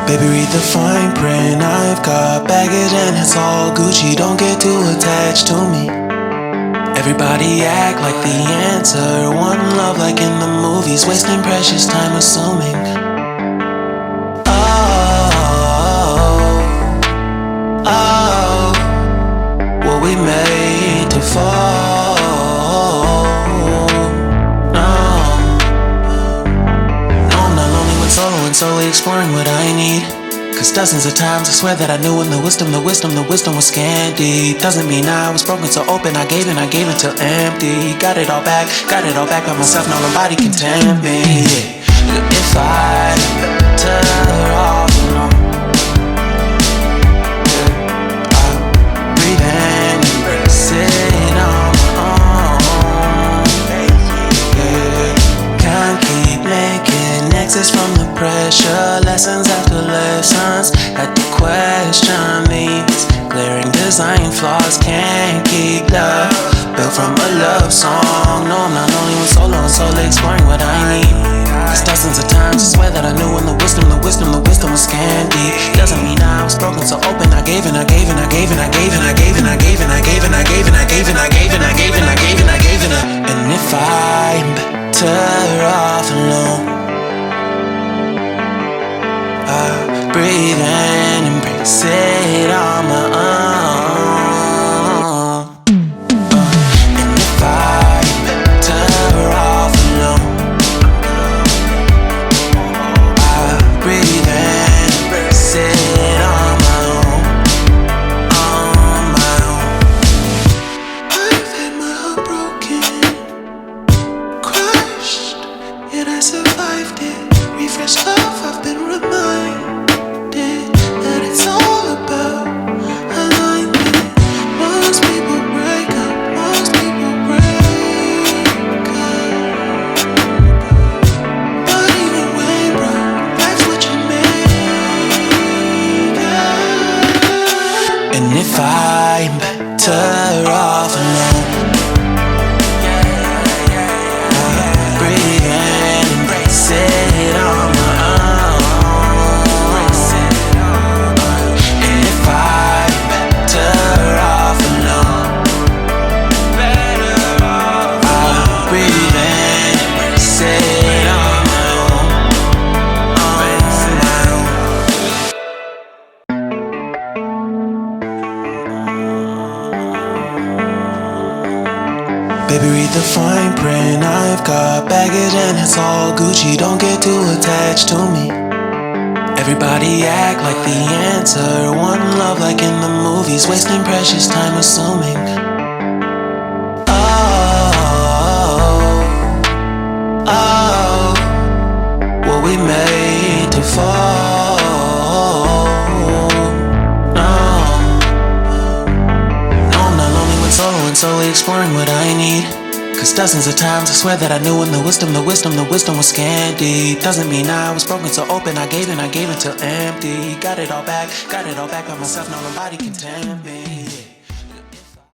Baby, read the fine print. I've got baggage and it's all Gucci. Don't get too attached to me. Everybody act like the answer. One love like in the movies. Wasting precious time assuming. Oh, were we made to fall? No, I'm not lonely when solo and solely exploring what I need. Cause dozens of times I swear that I knew when the wisdom was scanty. Doesn't mean I was broken so open, I gave it till empty. Got it all back by myself, now nobody can tempt me. If I turn off alone, breathe in, sit on my own. Can't keep making exits from the pressure. Lessons after lessons, had to question these glaring design flaws. Can't keep love built from a love song. No, I'm not only when solo and solely exploring what I need. Cause dozens of times I swear that I knew when the wisdom was scanty. Doesn't mean I was broken so open, I gave it. And if I'm better off alone, breathe in, embrace it on my own. And if I'm better off alone, breathe in, embrace it on my own, on my own. I've had my heart broken, crushed, yet I survived it. Refresh love, I've been reminded that it's all about alignment. Most people break up, but even when broke, life's what you make it. And if I'm better off alone, breathe in, embrace it on my own. And if I'm better off alone, I'll breathe in, embrace it on my own, on my own. Baby, read the fine print. I've got baggage and it's all Gucci. Don't get too attached to me. Everybody act like the answer. One love like in the movies. Wasting precious time assuming. Oh, were we made to fall? No, I'm not lonely when solo and solely exploring what I need. Cause dozens of times I swear that I knew when the wisdom was scanty. Doesn't mean I was broken so open, I gave it till empty. Got it all back by myself, now nobody can tempt me.